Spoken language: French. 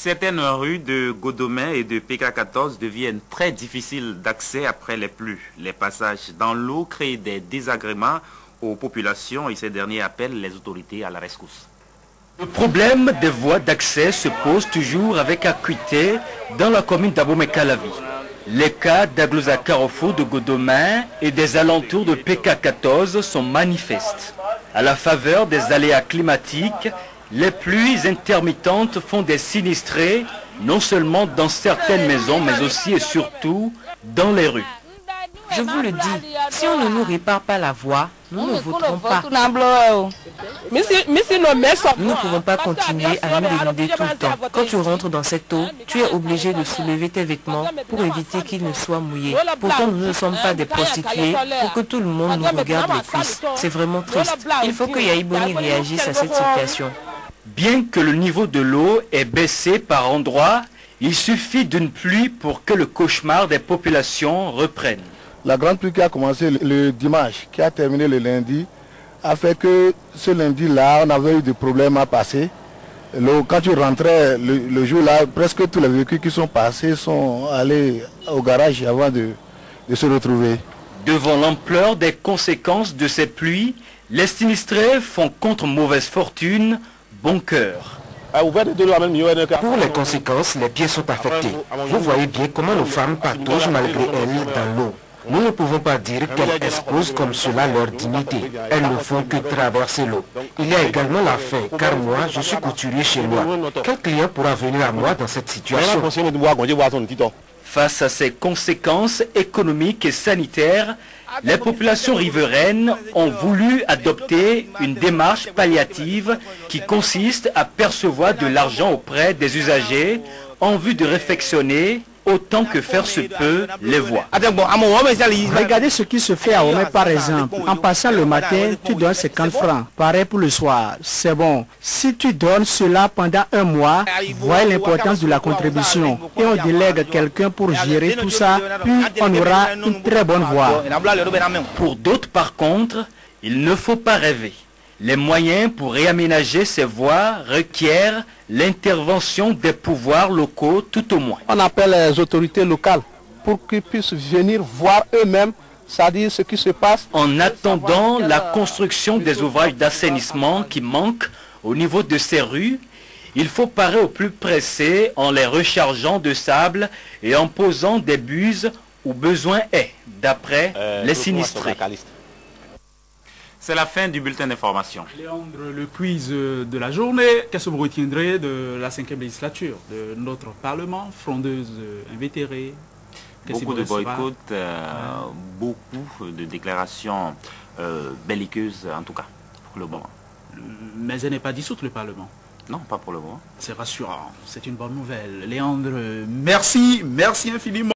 Certaines rues de Godomin et de PK14 deviennent très difficiles d'accès après les pluies. Les passages dans l'eau créent des désagréments aux populations et ces derniers appellent les autorités à la rescousse. Le problème des voies d'accès se pose toujours avec acuité dans la commune d'Abomey-Calavi. Les cas d'Aglosa Carrefour de Godomin et des alentours de PK14 sont manifestes. À la faveur des aléas climatiques, les pluies intermittentes font des sinistrés, non seulement dans certaines maisons, mais aussi et surtout dans les rues. Je vous le dis, si on ne nous répare pas la voie, nous ne voterons pas. Nous ne pouvons pas continuer à nous inonder tout le temps. Quand tu rentres dans cette eau, tu es obligé de soulever tes vêtements pour éviter qu'ils ne soient mouillés. Pourtant, nous ne sommes pas des prostituées pour que tout le monde nous regarde les cuisses. C'est vraiment triste. Il faut que Yaïboni réagisse à cette situation. Bien que le niveau de l'eau ait baissé par endroits, il suffit d'une pluie pour que le cauchemar des populations reprenne. La grande pluie qui a commencé le dimanche, qui a terminé le lundi, a fait que ce lundi-là, on avait eu des problèmes à passer. Quand tu rentrais le jour-là, presque tous les véhicules qui sont passés sont allés au garage avant de se retrouver. Devant l'ampleur des conséquences de ces pluies, les sinistrés font contre mauvaise fortune bon cœur. Pour les conséquences, les pieds sont affectés. Vous voyez bien comment nos femmes pataugent malgré elles dans l'eau. Nous ne pouvons pas dire qu'elles exposent comme cela leur dignité. Elles ne font que traverser l'eau. Il y a également la faim, car moi, je suis couturier chez moi. Quel client pourra venir à moi dans cette situation? Face à ces conséquences économiques et sanitaires, les populations riveraines ont voulu adopter une démarche palliative qui consiste à percevoir de l'argent auprès des usagers en vue de réfectionner autant que faire se peut les voies. Regardez ce qui se fait à Omey par exemple. En passant le matin, tu donnes 50 francs. Pareil pour le soir. C'est bon. Si tu donnes cela pendant un mois, voyez l'importance de la contribution. Et on délègue quelqu'un pour gérer tout ça, puis on aura une très bonne voie. Pour d'autres par contre, il ne faut pas rêver. Les moyens pour réaménager ces voies requièrent l'intervention des pouvoirs locaux tout au moins. On appelle les autorités locales pour qu'ils puissent venir voir eux-mêmes, c'est-à-dire ce qui se passe. En attendant la construction des ouvrages d'assainissement qui manquent au niveau de ces rues, il faut parer au plus pressé en les rechargeant de sable et en posant des buses où besoin est, d'après les sinistrés. C'est la fin du bulletin d'information. Léandre, le quiz de la journée, qu'est-ce que vous retiendrez de la 5e législature de notre Parlement, frondeuse invétérée? Beaucoup de boycotts, beaucoup de déclarations belliqueuses, en tout cas, pour le moment. Mais elle n'est pas dissoute, le Parlement? Non, pas pour le moment. C'est rassurant, c'est une bonne nouvelle. Léandre, merci infiniment.